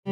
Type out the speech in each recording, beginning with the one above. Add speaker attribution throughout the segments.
Speaker 1: جی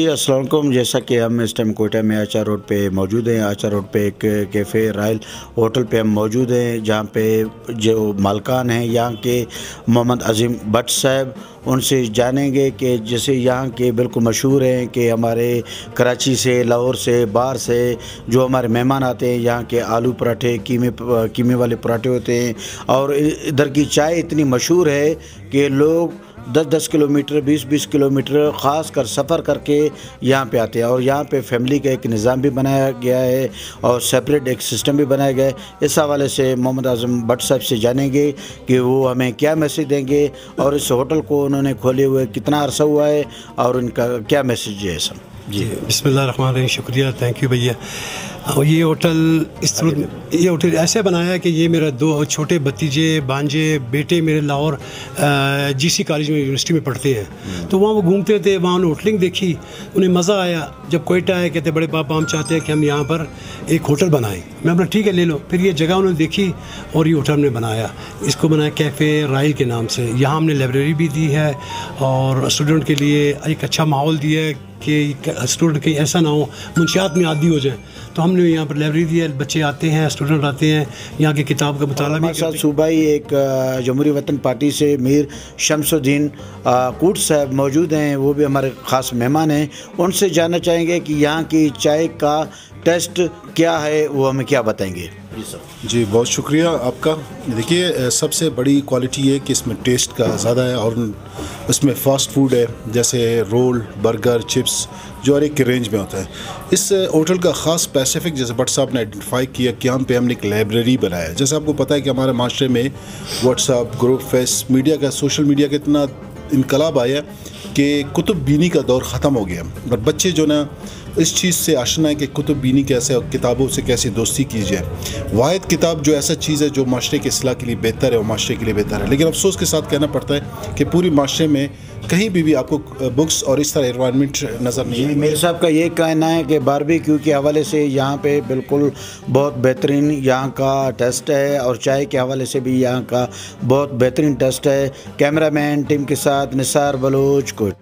Speaker 1: السلام علیکم۔ جیسا کہ ہم اس ٹائم کوئٹہ میں آچار روڈ پہ موجود ہیں۔ آچار روڈ پہ ایک کیفے رائل ہوٹل پہ ہم موجود ہیں، جہاں پہ جو مالکان ہیں یہاں کے محمد عظیم بٹ صاحب، ان سے جانیں گے کہ جیسے یہاں کے بالکل مشہور ہیں کہ ہمارے کراچی سے، لاہور سے، باہر سے جو ہمارے مہمان آتے ہیں، یہاں کے آلو پراٹھے، قیمے والے پراٹھے ہوتے ہیں، اور ادھر کی چائے اتنی مشہور ہے کہ لوگ 10 کلومیٹر 20 کلومیٹر خاص کر سفر کر کے یہاں پہ آتے ہیں، اور یہاں پہ فیملی کا ایک نظام بھی بنایا گیا ہے اور سیپریٹ ایک سسٹم بھی بنایا گیا ہے۔ اس حوالے سے محمد عظیم بٹ صاحب سے جانیں گے کہ وہ ہمیں کیا میسیج دیں گے، اور اس ہوٹل کو انہوں نے کھولے ہوئے کتنا عرصہ ہوا ہے اور ان کا کیا میسیج ہے سب۔
Speaker 2: جی بسم اللہ الرحمن الرحیم، شکریہ، تھینک یو بھیا۔ یہ ہوٹل یہ ہوٹل ایسے بنایا ہے کہ یہ میرا 2 چھوٹے بھتیجے بانجے بیٹے میرے لاہور جی سی کالج میں یونیورسٹی میں پڑھتے ہیں، تو وہاں وہ گھومتے تھے، وہاں انہوں نے ہوٹلنگ دیکھی، انہیں مزہ آیا۔ جب کوئٹہ آئے کہتے بڑے پاپا ہم چاہتے ہیں کہ ہم یہاں پر ایک ہوٹل بنائیں۔ میں بولا ٹھیک ہے لے لو۔ پھر یہ جگہ انہوں نے دیکھی اور یہ ہوٹل ہم نے بنایا، اس کو بنایا کیفے رائل کے نام سے۔ یہاں ہم نے لائبریری بھی دی ہے اور اسٹوڈنٹ کے لیے ایک اچھا ماحول دیا ہے کہ اسٹوڈنٹ کہیں ایسا نہ ہو منشیات میں عادی ہو جائیں، تو ہم نے یہاں پر لائبریری دی ہے، بچے آتے ہیں، اسٹوڈنٹ آتے ہیں، یہاں کی کتاب کا مطالعہ بھی کرتے ہیں۔
Speaker 1: صوبائی ایک جمہوری وطن پارٹی سے میر شمس الدین کوٹ صاحب موجود ہیں، وہ بھی ہمارے خاص مہمان ہیں۔ ان سے جاننا چاہیں گے کہ یہاں کی چائے کا ٹیسٹ کیا ہے، وہ ہمیں کیا بتائیں گے۔
Speaker 3: جی بہت شکریہ آپ کا۔ دیکھیے سب سے بڑی کوالٹی یہ کہ اس میں ٹیسٹ کا زیادہ ہے، اور اس میں فاسٹ فوڈ ہے، جیسے رول، برگر، چپس، جو ہر ایک کے رینج میں ہوتا ہے۔ اس ہوٹل کا خاص اسپیسیفک جیسے بٹ صاحب نے آئیڈینٹیفائی کیا کہ یہاں پہ ہم نے ایک لائبریری بنایا ہے۔ جیسے آپ کو پتہ ہے کہ ہمارے معاشرے میں WhatsApp group, face media کا، سوشل میڈیا کا اتنا انقلاب آیا کہ کتب بینی کا دور ختم ہو گیا، اور بچے جو نا اس چیز سے آشنا ہے کہ کتب بینی کیسے اور کتابوں سے کیسے دوستی کی جائے۔ واحد کتاب جو ایسا چیز ہے جو معاشرے کے اصلاح کے لیے بہتر ہے، وہ معاشرے کے لیے بہتر ہے، لیکن افسوس کے ساتھ کہنا پڑتا ہے کہ پوری معاشرے میں کہیں بھی آپ کو بکس اور اس طرح انوائرمنٹ نظر نہیں ہے۔
Speaker 1: میرے صاحب کا یہ کہنا ہے کہ باربیکیو کے حوالے سے یہاں پہ بالکل بہت بہترین یہاں کا ٹیسٹ ہے، اور چائے کے حوالے سے بھی یہاں کا بہت بہترین ٹیسٹ ہے۔ کیمرہ مین ٹیم کے ساتھ نثار بلوچ، کوئٹہ۔